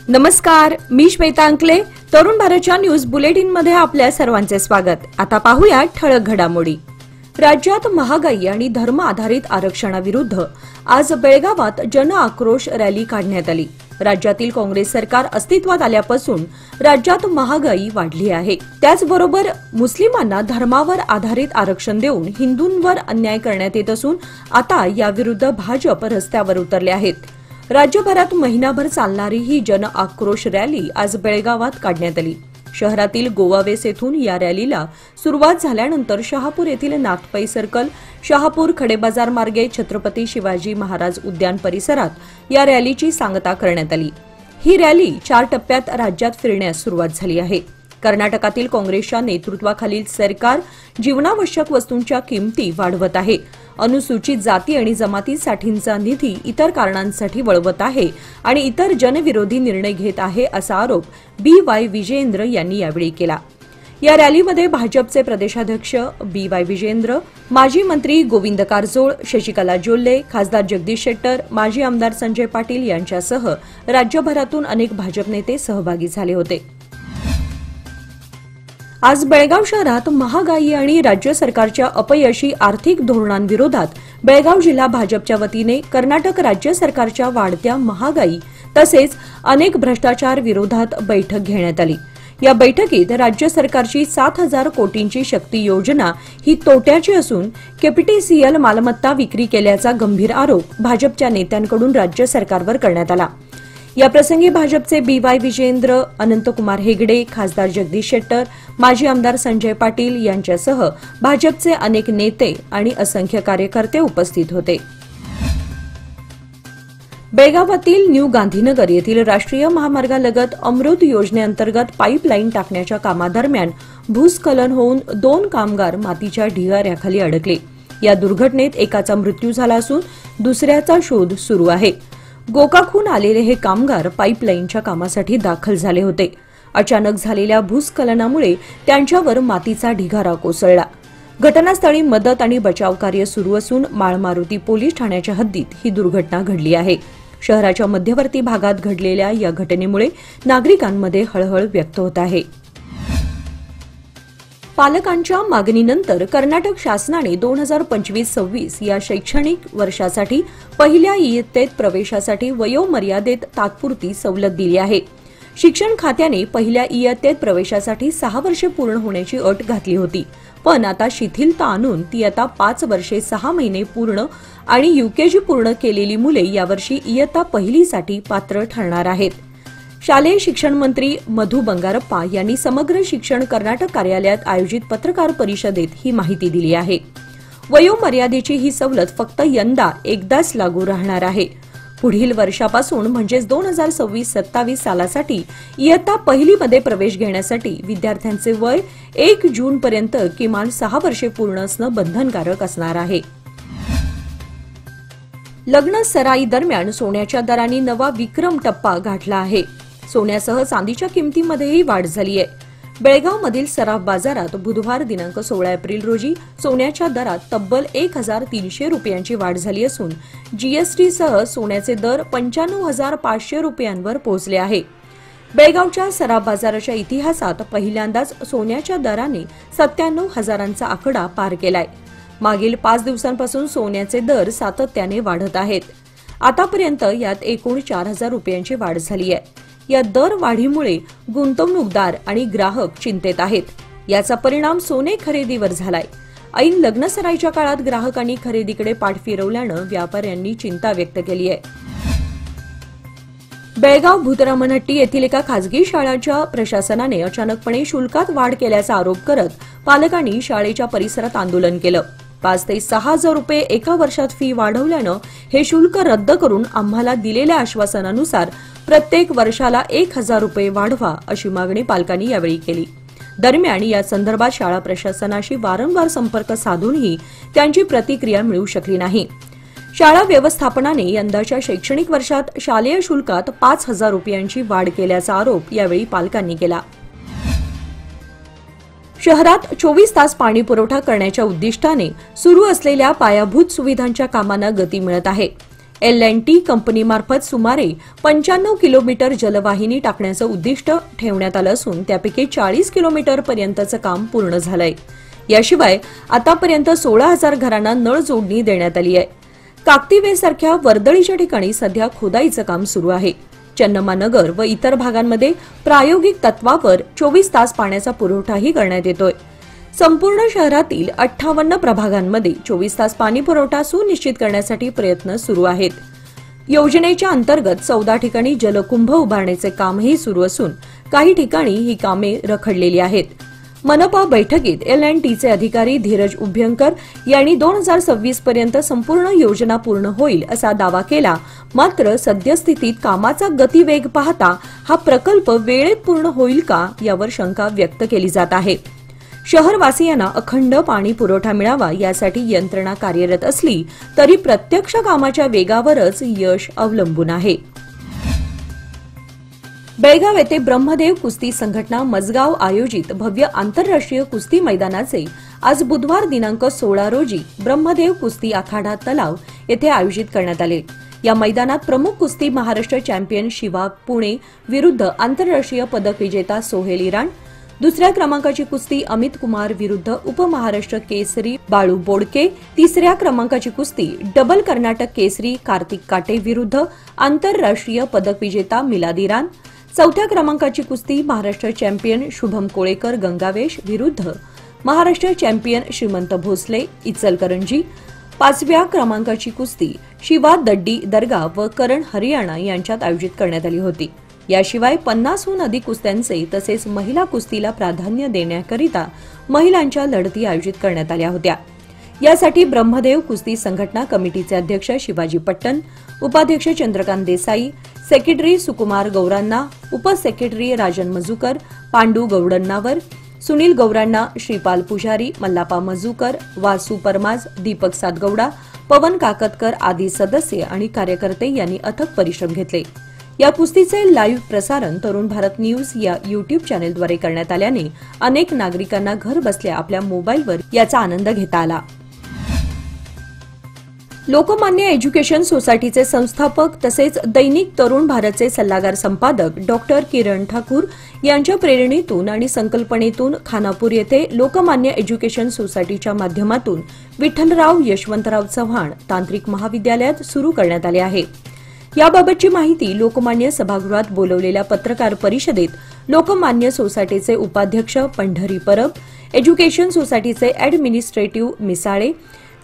नमस्कार, मी श्वेता अंकले. तरुण भारतच्या न्यूज बुलेटिन मध्ये आपल्या सर्वांचे स्वागत. आता पाहूया ठळक घडामोडी. राज्यात महागाई आणि धर्म आधारित आरक्षणाविरुद्ध आज बेळगावात जन आक्रोश रॅली काढण्यात आली. राज्यातील काँग्रेस सरकार अस्तित्वात आल्यापासून राज्यात महागाई वाढली आहे. त्याचबरोबर मुस्लिमांना धर्मावर आधारित आरक्षण देऊन हिंदूंवर अन्याय करण्यात येत असून आता याविरुद्ध भाजप रस्त्यावर उतरले आहेत. राज्यभरात महिनाभर चालणारी ही जन आक्रोश रॅली आज बेळगावात काढण्यात आली. शहरातील गोवावेस येथून या रॅलीला सुरुवात झाल्यानंतर शहापूर येथील नाथपै सर्कल, शहापूर खडेबाजार मार्गे छत्रपती शिवाजी महाराज उद्यान परिसरात या रॅलीची सांगता करण्यात आली. ही रॅली 4 टप्प्यात राज्यात फिरण्यास सुरुवात झाली आहे. कर्नाटकातील काँग्रेसच्या नेतृत्वाखालील सरकार जीवनावश्यक वस्तूंच्या किमती वाढवत आहे, अनुसूचित जाती आणि जमातीसाठीचा निधी इतर कारणांसाठी वळवत आहे आणि इतर जनविरोधी निर्णय घेत आहे असा आरोप BY विजयेंद्र यांनी यावेळी केला. या रॅलीमध्ये भाजपचे प्रदेशाध्यक्ष BY विजयेंद्र, माजी मंत्री गोविंद कारजोळ, शशिकला जोल्ले, खासदार जगदीश शेट्टर, माजी आमदार संजय पाटील यांच्यासह राज्यभरातून अनेक भाजप नेते सहभागी झाले होते. आज बेळगाव शहरात महागाई आणि राज्य सरकारच्या अपयशी आर्थिक धोरणांविरोधात बेळगाव जिल्हा भाजपच्या वतीने कर्नाटक राज्य सरकारच्या वाढत्या महागाई तसेच अनेक भ्रष्टाचार विरोधात बैठक घेण्यात आली. या बैठकीत राज्य सरकारची 7,000 कोटींची शक्ती योजना ही तोट्याची असून KPTCL मालमत्ता विक्री केल्याचा गंभीर आरोप भाजपच्या नेत्यांकडून राज्य सरकारवर करण्यात आला. याप्रसंगी भाजपचे BY विजयेंद्र, अनंतकुमार हेगडे, खासदार जगदीश शेट्टर, माजी आमदार संजय पाटील यांच्यासह भाजपचे अनेक नेते आणि असंख्य कार्यकर्ते उपस्थित होते. बेळगावातील न्यू गांधीनगर येथील राष्ट्रीय महामार्गालगत अमृत योजनेअंतर्गत पाईपलाईन टाकण्याच्या कामादरम्यान भूस्खलन होऊन 2 कामगार मातीच्या ढिगाऱ्याखाली अडकले. या दुर्घटनेत एकाचा मृत्यू झाला असून दुसऱ्याचा शोध सुरू आहे. गोकाकहून आलेले हे कामगार पाईपलाईनच्या कामासाठी दाखल झाले होते. अचानक झालेल्या भूस्खलनामुळे त्यांच्यावर मातीचा ढिगारा कोसळला. घटनास्थळी मदत आणि बचाव कार्य सुरू असून माळमारुती पोलीस ठाण्याच्या हद्दीत ही दुर्घटना घडली आहे. शहराच्या मध्यवर्ती भागात घडलेल्या या घटनेमुळे नागरिकांमध्ये हळहळ व्यक्त होत आहे. पालकांच्या मागणीनंतर कर्नाटक शासनाने 2025-26 या शैक्षणिक वर्षासाठी पहिल्या इयत्तेत प्रवेशासाठी वयोमर्यादेत तात्पुरती सवलत दिली आहे. शिक्षण खात्याने पहिल्या इयत्तेत प्रवेशासाठी 6 वर्षे पूर्ण होण्याची अट घातली होती, पण आता शिथिलता आणून ती आता 5 वर्षे 6 महिने पूर्ण आणि UKG पूर्ण केलेली मुले यावर्षी इयत्ता पहिलीसाठी पात्र ठरणार आहेत. शालेय शिक्षण मंत्री मधु बंगारप्पा यांनी समग्र शिक्षण कर्नाटक कार्यालयात आयोजित पत्रकार परिषदेत ही माहिती दिली आहे. वयोमर्यादेची ही सवलत फक्त यंदा एकदाच लागू राहणार आहे. पुढील वर्षापासून म्हणजेच 2026-27 सालासाठी इयत्ता पहिलीमध्ये प्रवेश घेण्यासाठी विद्यार्थ्यांचे वय 1 जूनपर्यंत किमान 6 वर्षे पूर्ण असणं बंधनकारक असणार आहे. लग्न सराई दरम्यान सोन्याच्या दरांनी नवा विक्रम टप्पा गाठला आहे. सोन्यासह चांदीच्या किमतीमध्येही वाढ झाली आहे. बेळगावमधील सराफ बाजारात बुधवार दिनांक 16 एप्रिल रोजी सोन्याच्या दरात तब्बल 1,300 रुपयांची वाढ झाली असून GST सह सोन्याचे दर 95,500 रुपयांवर पोहोचले आहे. बेळगावच्या सराफ बाजाराच्या इतिहासात पहिल्यांदाच सोन्याच्या दराने 97,000चा आकडा पार केलाय. मागील 5 दिवसांपासून सोन्याचे दर सातत्याने वाढत आहेत. आतापर्यंत यात एकूण 4,000 रुपयांची वाढ झाली आहे. या दर वाढीमुळे गुंतवणूकदार आणि ग्राहक चिंतेत आहेत. याचा परिणाम सोने खरेदीवर झालाय. ऐन लग्नसराईच्या काळात ग्राहकांनी खरेदीकडे पाठ फिरवल्यानं व्यापाऱ्यांनी चिंता व्यक्त केली आहे. बेळगाव भूतरामनहट्टी येथील एका खासगी शाळेच्या प्रशासनाने अचानकपणे शुल्कात वाढ केल्याचा आरोप करत पालकांनी शाळेच्या परिसरात आंदोलन केलं. 5 ते 6,000 रुपये एका वर्षात फी वाढवल्यानं हे शुल्क रद्द करून आम्हाला दिलेल्या आश्वासनानुसार प्रत्येक वर्षाला 1,000 रुपये वाढवा अशी मागणी पालकांनी यावेळी केली. दरम्यान या संदर्भात शाळा प्रशासनाशी वारंवार संपर्क साधूनही त्यांची प्रतिक्रिया मिळू शकली नाही. शाळा व्यवस्थापनाने यंदाच्या शैक्षणिक वर्षात शालेय शुल्कात 5,000 रुपयांची वाढ केल्याचा आरोप यावेळी पालकांनी केला. शहरात 24 तास पाणी पुरवठा करण्याच्या उद्दिष्टाने सुरू असलेल्या पायाभूत सुविधांच्या कामांना गती मिळत आहे. L&T कंपनीमार्फत सुमारे 95 किलोमीटर जलवाहिनी टाकण्याचं उद्दिष्ट ठेवण्यात आलं असून त्यापैकी 40 किलोमीटर पर्यंतचं काम पूर्ण झालंय। याशिवाय आतापर्यंत 16,000 घरांना नळ जोडणी देण्यात आली आहे। काकतीवेसारख्या वर्दळीच्या ठिकाणी सध्या खोदाईचं काम सुरू आहे। चन्नमानगर व इतर भागांमध्ये प्रायोगिक तत्वावर 24 तास पाण्याचा पुरवठाही करण्यात येतोय। संपूर्ण शहरातील 58 प्रभागांमध्ये 24 तास पाणी पुरवठा सुनिश्चित करण्यासाठी प्रयत्न सुरू आहेत। योजनेच्या अंतर्गत 14 ठिकाणी जलकुंभ उभारण्याचे कामही सुरू असून काही ठिकाणी ही कामे रखडलेली आहेत। मनपा बैठकीत L&Tचे अधिकारी धीरज उभ्यंकर यांनी 2026 पर्यंत संपूर्ण योजना पूर्ण होईल असा दावा केला। मात्र सद्यस्थितीत कामाचा गतिवेग पाहता हा प्रकल्प वेळेत पूर्ण होईल का यावर शंका व्यक्त केली जात आहे। शहरवासियांना अखंड पाणी पुरवठा मिळावा यासाठी यंत्रणा कार्यरत असली तरी प्रत्यक्ष कामाच्या वेगावरच यश अवलंबून आहे। बेळगाव येथे ब्रह्मदेव कुस्ती संघटना मजगाव आयोजित भव्य आंतरराष्ट्रीय कुस्ती मैदानाचे आज बुधवार दिनांक 16 रोजी ब्रह्मदेव कुस्ती आखाडा तलाव येथे आयोजित करण्यात आले। या मैदानात प्रमुख कुस्ती महाराष्ट्र चॅम्पियन शिवा पुणे विरुद्ध आंतरराष्ट्रीय पदक विजेता सोहेल इराण, दुसऱ्या क्रमांकाची कुस्ती अमित कुमार विरुद्ध उपमहाराष्ट्र केसरी बाळू बोडके, तिसऱ्या क्रमांकाची कुस्ती डबल कर्नाटक केसरी कार्तिक काटे विरुद्ध आंतरराष्ट्रीय पदक विजेता मिलाद इराण, चौथ्या क्रमांकाची कुस्ती महाराष्ट्र चॅम्पियन शुभम कोळेकर गंगावेश विरुद्ध महाराष्ट्र चॅम्पियन श्रीमंत भोसले इचलकरंजी, पाचव्या क्रमांकाची कुस्ती शिवा दड्डी दर्गा व करण हरियाणा यांच्यात आयोजित करण्यात आली होती। याशिवाय 50हून अधिक कुस्त्यांचे तसेच महिला कुस्तीला प्राधान्य देण्याकरिता महिलांच्या लढती आयोजित करण्यात आल्या होत्या। यासाठी ब्रह्मदेव कुस्ती संघटना कमिटीचे अध्यक्ष शिवाजी पट्टण, उपाध्यक्ष चंद्रकांत देसाई, सेक्रेटरी सुकुमार गौरांना, उपसेक्रेटरी राजन मजूकर, पांडू गौडण्णावर, सुनील गौरांना, श्रीपाल पुजारी, मल्लापा मजूकर, वासू परमाज, दीपक सातगौडा, पवन काकतकर आदी सदस्य आणि कार्यकर्ते यांनी अथक परिश्रम घेतले। या कुस्तीचे लाईव्ह प्रसारण तरुण भारत न्यूज या युट्यूब चॅनेलद्वारे करण्यात आल्याने अनेक नागरिकांना घर बसल्या आपल्या मोबाईलवर याचा आनंद घेता आला। लोकमान्य एज्युकेशन सोसायटीचे संस्थापक तसेच दैनिक तरुण भारतचे सल्लागार संपादक डॉक्टर किरण ठाकूर यांच्या प्रेरणेतून आणि संकल्पनेतून खानापूर येथे लोकमान्य एज्युकेशन सोसायटीच्या माध्यमातून विठ्ठलराव यशवंतराव चव्हाण तांत्रिक महाविद्यालयात सुरू करण्यात आले आहे। याबाबतची माहिती लोकमान्य सभागृहात बोलवलेल्या पत्रकार परिषदेत लोकमान्य सोसायटीचे उपाध्यक्ष पंढरी परब, एज्युकेशन सोसायटीचे ऍडमिनिस्ट्रेटिव्ह मिसाळे,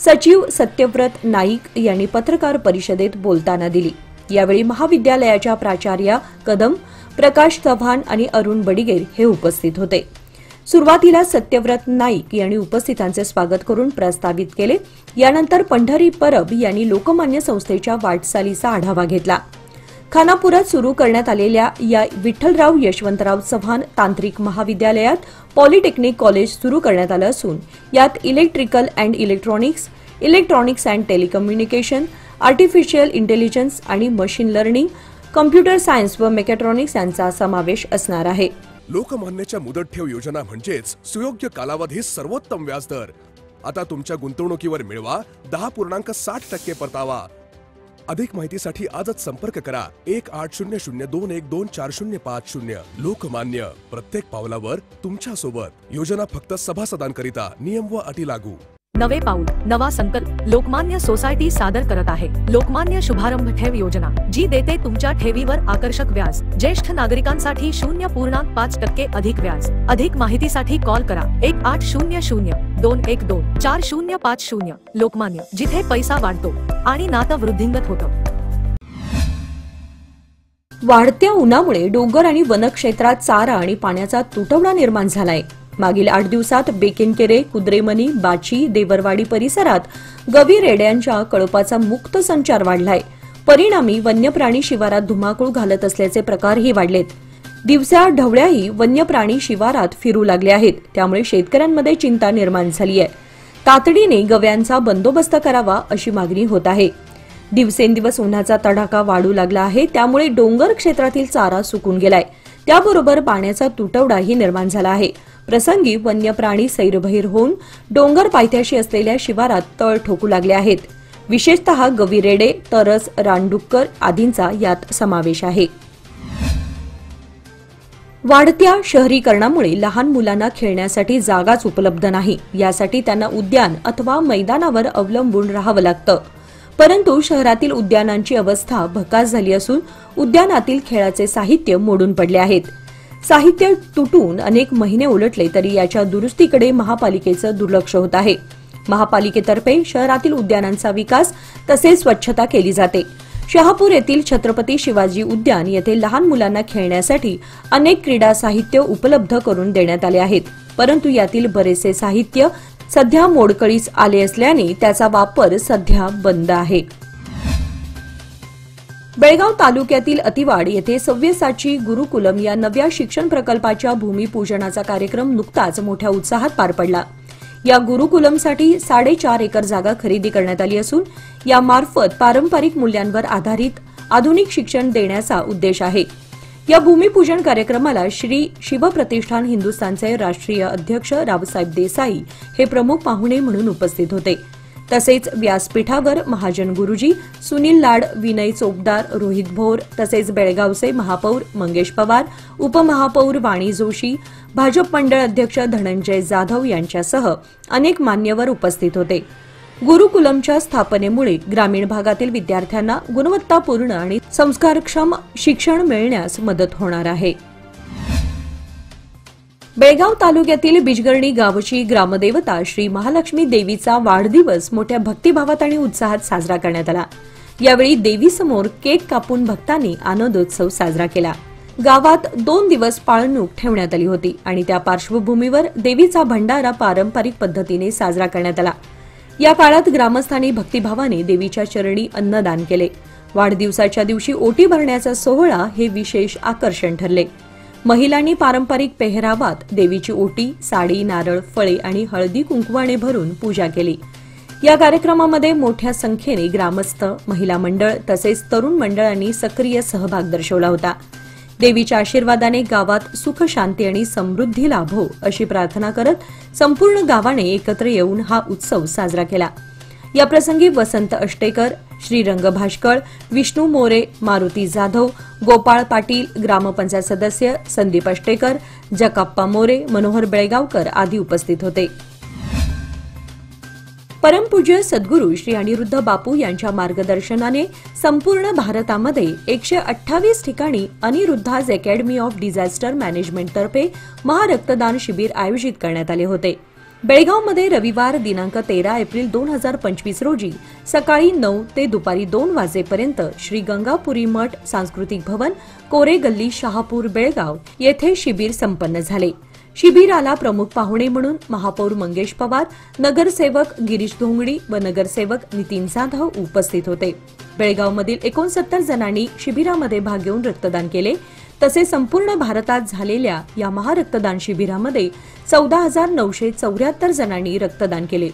सचिव सत्यव्रत नाईक यांनी पत्रकार परिषदेत बोलताना दिली। यावेळी महाविद्यालयाच्या प्राचार्या कदम, प्रकाश चव्हाण आणि अरुण बडिगेर हे उपस्थित होते। सुरुवातीला सत्यव्रत नाईक यांनी उपस्थितांचे स्वागत करून प्रस्तावित केले। यानंतर पंढरी परब यांनी लोकमान्य संस्थेच्या वाटचालीचा आढावा घेतला। खानापुरात सुरू करण्यात आलेल्या या विठ्ठलराव यशवंतराव चव्हाण तांत्रिक महाविद्यालयात पॉलिटेक्निक कॉलेज सुरू करण्यात आलं असून यात electrical and electronics, electronics and telecommunication, artificial intelligence आणि मशीन लर्निंग, कम्प्युटर सायन्स व मेकॅट्रॉनिक्स यांचा समावेश असणार आहे। लोकमान्यच्या मुदत ठेव योजना म्हणजेच सुयोग्य कालावधी सर्वोत्तम व्याजदर। आता तुमच्या गुंतवणुकीवर मिळवा 10.60% परतावा। अधिक माहितीसाठी आजच संपर्क करा 1800212405। लोकमान्य, प्रत्येक पावलावर तुमच्या सोबत। योजना फक्त सभासदांकरिता, नियम व अटी लागू। नवे पाऊल, नवा संकल्प लोकमान्य सोसायटी सादर करत आहे लोकमान्य शुभारंभ ठेव योजना, जी देते तुमच्या ठेवीवर आकर्षक व्याज। ज्येष्ठ नागरिकांसाठी 0.5% अधिक व्याज। अधिक माहितीसाठी कॉल करा 1800-212-4050। लोकमान्य, जिथे पैसा वाढतो आणि नातं वृद्धिंगत होतं। वाढत्या उन्हामुळे डोंगर आणि वनक्षेत्रात चारा आणि पाण्याचा तुटवडा निर्माण झालाय। मागील 8 दिवसात बेकिनकेरे, कुद्रेमनी, बाची, देवरवाडी परिसरात गवी रेड्यांच्या कळपाचा मुक्त संचार वाढलाय। परिणामी वन्यप्राणी शिवारात धुमाकूळ घालत असल्याचे प्रकारही वाढलेत। दिवसा ढवळ्याही वन्यप्राणी शिवारात फिरू लागले आहेत, त्यामुळे शेतकऱ्यांमध्ये चिंता निर्माण झाली आहे। तातडीने गव्यांचा बंदोबस्त करावा अशी मागणी होत आहे। दिवसेंदिवस उन्हाचा तडाखा वाढू लागला आहे, त्यामुळे डोंगर क्षेत्रातील चारा सुकून गेलाय। त्याबरोबर पाण्याचा तुटवडाही निर्माण झाला आहे। प्रसंगी वन्यप्राणी सैरभैर होऊन डोंगर पायथ्याशी असलेल्या शिवारात तळ ठोकू लागले आहेत। विशेषतः गविरेडे, तरस, रानडुक्कर आदींचा यात समावेश आहे. वाढत्या शहरीकरणामुळे लहान मुलांना खेळण्यासाठी जागाच उपलब्ध नाही. यासाठी त्यांना उद्यान अथवा मैदानावर अवलंबून राहावं लागतं. परंतु शहरातील उद्यानांची अवस्था भकास झाली असून उद्यानातील खेळाचे साहित्य मोडून पडले आहेत. साहित्य तुटून अनेक महिने उलटले तरी याच्या दुरुस्तीकडे महापालिकेचं दुर्लक्ष होत आहे. महापालिकेतर्फे शहरातील उद्यानांचा विकास तसेच स्वच्छता केली जाते. शहापूर येथील छत्रपती शिवाजी उद्यान येथे लहान मुलांना खेळण्यासाठी अनेक क्रीडा साहित्य उपलब्ध करून देण्यात आले आहेत. परंतु यातील बरेचसे साहित्य सध्या मोडकळीस आले असल्याने त्याचा वापर सध्या बंद आहे. बेळगाव तालुक्यातील अतिवाड येथे सव्यसाची गुरुकुलम या नव्या शिक्षण प्रकल्पाच्या भूमिपूजनाचा कार्यक्रम नुकताच मोठ्या उत्साहात पार पडला. या गुरुकुलमसाठी 4.5 एकर जागा खरेदी करण्यात आली असून यामार्फत पारंपरिक मूल्यांवर आधारित आधुनिक शिक्षण देण्याचा उद्देश आहे. या भूमिपूजन कार्यक्रमाला श्री शिवप्रतिष्ठान हिंदुस्थानचे राष्ट्रीय अध्यक्ष रावसाहेब देसाई हे प्रमुख पाहुणे म्हणून उपस्थित होते. तसेच व्यासपीठावर महाजन गुरुजी, सुनील लाड, विनय चोपदार, रोहित भोर तसेच बेळगावचे महापौर मंगेश पवार, उपमहापौर वाणी जोशी, भाजप मंडळ अध्यक्ष धनंजय जाधव यांच्यासह अनेक मान्यवर उपस्थित होते. गुरुकुलमच्या स्थापनेमुळे ग्रामीण भागातील विद्यार्थ्यांना गुणवत्तापूर्ण आणि संस्कारक्षम शिक्षण मिळण्यास मदत होणार आहे. बेळगाव तालुक्यातील बिजगर्णी गावची ग्रामदेवता श्री महालक्ष्मी देवीचा वाढदिवस मोठ्या भक्तिभावात आणि उत्साहात साजरा करण्यात आला. यावेळी देवीसमोर केक कापून भक्तांनी आनंदोत्सव साजरा केला. गावात 2 दिवस पाळणूक ठेवण्यात आली होती आणि त्या पार्श्वभूमीवर देवीचा भंडारा पारंपरिक पद्धतीने साजरा करण्यात आला. या काळात ग्रामस्थांनी भक्तिभावाने देवीच्या चरणी अन्नदान केले. वाढदिवसाच्या दिवशी ओटी भरण्याचा सोहळा हे विशेष आकर्षण ठरले. महिलांनी पारंपरिक पेहरावात देवीची ओटी, साडी, नारळ, फळे आणि हळदी कुंकवाने भरून पूजा केली. या कार्यक्रमामध्ये मोठ्या संख्येने ग्रामस्थ, महिला मंडळ तसेच तरुण मंडळांनी सक्रिय सहभाग दर्शवला होता. देवीच्या आशीर्वादाने गावात सुख, शांती आणि समृद्धी लाभो अशी प्रार्थना करत संपूर्ण गावाने एकत्र येऊन हा उत्सव साजरा केला. याप्रसंगी वसंत अष्टेकर, श्रीरंग भाष्कळ, विष्णू मोरे, मारुती जाधव, गोपाळ पाटील, ग्रामपंचायत सदस्य संदीप अष्टेकर, जकाप्पा मोरे, मनोहर बेळगावकर आदी उपस्थित होते. परमपूज्य सद्गुरू श्री अनिरुद्ध बापू यांच्या मार्गदर्शनाने संपूर्ण भारतामध्ये 128 ठिकाणी अनिरुद्धाज अकॅडमी ऑफ डिझास्टर मॅनेजमेंट तर्फे महारक्तदान शिबिर आयोजित करण्यात आले होते. बेळगावमध्ये रविवार दिनांक 13 एप्रिल 2025 रोजी सकाळी 9 ते दुपारी 2 वाजेपर्यंत श्री गंगापुरी मठ सांस्कृतिक भवन, कोरे गल्ली, शहापूर, बेळगाव येथे शिबिर संपन्न झाले. शिबिराला प्रमुख पाहुणे म्हणून महापौर मंगेश पवार, नगरसेवक गिरीश धोंगडी व नगरसेवक नितीन जाधव उपस्थित होते. बेळगावमधील 69 जणांनी शिबिरामध्ये भाग घेऊन रक्तदान केले. तसेच संपूर्ण भारतात झालेल्या या महारक्तदान शिबिरामध्ये 14,974 जणांनी रक्तदान केले.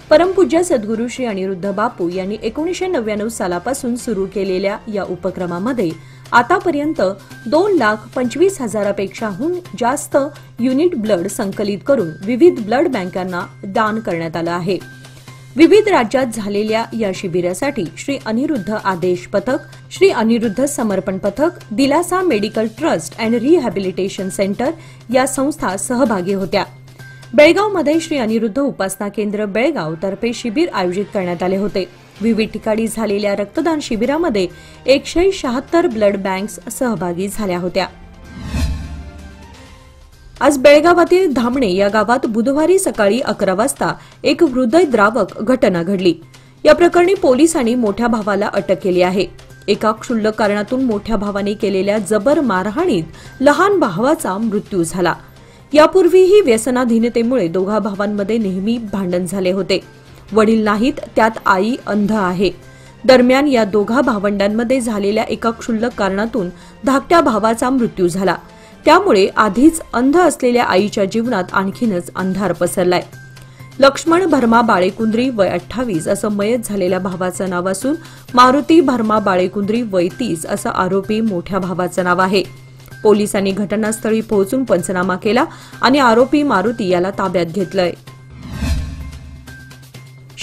परमपूज्य सद्गुरू श्री अनिरुद्ध बापू यांनी 1999 सालापासून सुरू केलेल्या या उपक्रमामध्ये आतापर्यंत 2,25,000पेक्षाहून जास्त युनिट ब्लड संकलित करून विविध ब्लड बँकांना दान करण्यात आलं आहे. विविध राज्यात झालेल्या या शिबिरासाठी श्री अनिरुद्ध आदेश पथक, श्री अनिरुद्ध समर्पण पथक, दिलासा medical trust and rehabilitation centre या संस्था सहभागी होत्या. बेळगावमध्ये श्री अनिरुद्ध उपासना केंद्र बेळगाव तर्फे शिबिर आयोजित करण्यात आले होते. विविध ठिकाणी झालेल्या रक्तदान शिबिरामध्ये 176 ब्लड बँक्स सहभागी झाल्या होत्या. आज बेळगावातील धामणे या गावात बुधवारी सकाळी 11 वाजता एक हृदयद्रावक घटना घडली. या प्रकरणी पोलिसांनी मोठ्या भावाला अटक केली आहे. एका क्षुल्लक कारणातून मोठ्या भावाने केलेल्या जबर मारहाणीत लहान भावाचा मृत्यू झाला. यापूर्वीही व्यसनाधीनतेमुळे दोघा भावांमध्ये नेहमी भांडण झाले होते. वडील नाहीत, त्यात आई अंध आहे. दरम्यान या दोघा भावंडांमध्ये झालेल्या एका क्षुल्लक कारणातून धाकट्या भावाचा मृत्यू झाला. त्यामुळे आधीच अंध असलेल्या आईच्या जीवनात आणखीनच अंधार पसरलाय. लक्ष्मण भरमा बाळेकुंद्री वय 28 असं मयत झालेल्या भावाचं नाव असून मारुती भरमा बाळेकुंद्री वय 30 असं आरोपी मोठ्या भावाचं नाव आहे. पोलिसांनी घटनास्थळी पोहोचून पंचनामा केला आणि आरोपी मारुती याला ताब्यात घेतलंय.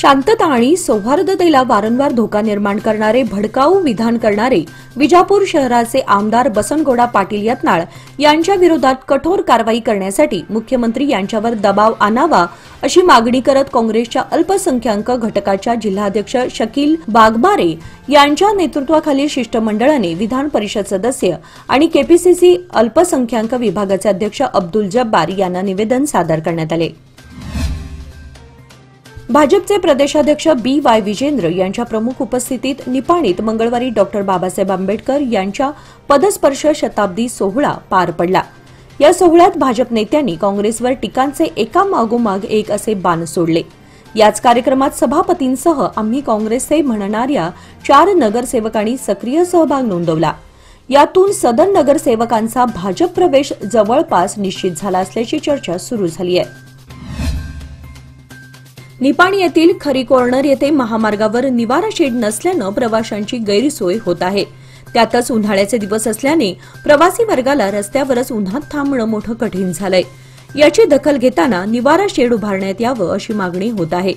शांतता आणि सौहार्दतेला वारंवार धोका निर्माण करणारे भडकाऊ विधान करणारे विजापूर शहराचे आमदार बसनगौडा पाटील यत्नाळ यांच्या विरोधात कठोर कारवाई करण्यासाठी मुख्यमंत्री यांच्यावर दबाव आणावा अशी मागणी करत काँग्रेसच्या अल्पसंख्याक घटकाच्या जिल्हाध्यक्ष शकील बागमारे यांच्या नेतृत्वाखालील शिष्टमंडळाने विधान परिषद सदस्य आणि केपीसीसी अल्पसंख्याक विभागाचे अध्यक्ष अब्दुल जब्बार यांना निवेदन सादर करण्यात आले. भाजपचे प्रदेशाध्यक्ष BY विजेंद्र यांच्या प्रमुख उपस्थितीत निपाणीत मंगळवारी डॉक्टर बाबासाहेब आंबेडकर यांच्या पदस्पर्श शताब्दी सोहळा पार पडला. या सोहळ्यात भाजप नेत्यांनी काँग्रेसवर टीकांचे एकामागोमाग एक असे बाण सोडले. याच कार्यक्रमात सभापतींसह आम्ही काँग्रेसचे म्हणणाऱ्या 4 नगरसेवकांनी सक्रिय सहभाग नोंदवला. यातून सदन नगरसेवकांचा भाजप प्रवेश जवळपास निश्चित झाला असल्याची चर्चा सुरू झाली आहे. निपाणी येथील खरी कॉर्नर येथे महामार्गावर निवारा शेड नसल्यानं प्रवाशांची गैरसोय होत आहे. त्यातच उन्हाळ्याचे दिवस असल्याने प्रवासी वर्गाला रस्त्यावरच उन्हात थांबणं मोठं कठीण झालंय. याची दखल घेताना निवारा शेड उभारण्यात यावं अशी मागणी होत आहे.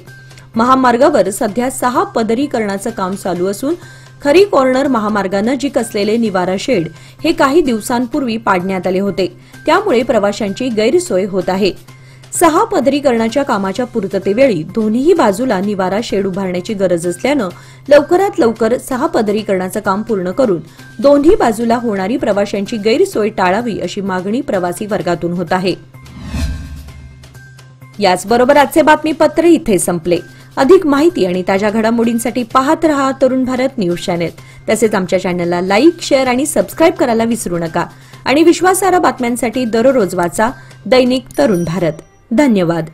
महामार्गावर सध्या 6 पदरीकरणाचं काम चालू असून खरी कॉर्नर महामार्गानजीक असलेले निवारा शेड हे काही दिवसांपूर्वी पाडण्यात आले होते. त्यामुळे प्रवाशांची गैरसोय होत आहे. 6 पदरीकरणाच्या कामाच्या पूर्ततेवेळी दोन्ही बाजूला निवारा शेड उभारण्याची गरज असल्यानं लवकरात लवकर 6 पदरीकरणाचं काम पूर्ण करून दोन्ही बाजूला होणारी प्रवाशांची गैरसोय टाळावी अशी मागणी प्रवासी वर्गातून होत आहे. याचबरोबर आजचे बातमीपत्र इथे संपले. अधिक माहिती आणि ताज्या घडामोडींसाठी पाहत रहा तरुण भारत न्यूज चॅनेल. तसेच आमच्या चॅनलला लाईक, शेअर आणि सबस्क्राईब करायला विसरू नका. आणि विश्वासार्ह बातम्यांसाठी दररोज वाचा दैनिक तरुण भारत. धन्यवाद.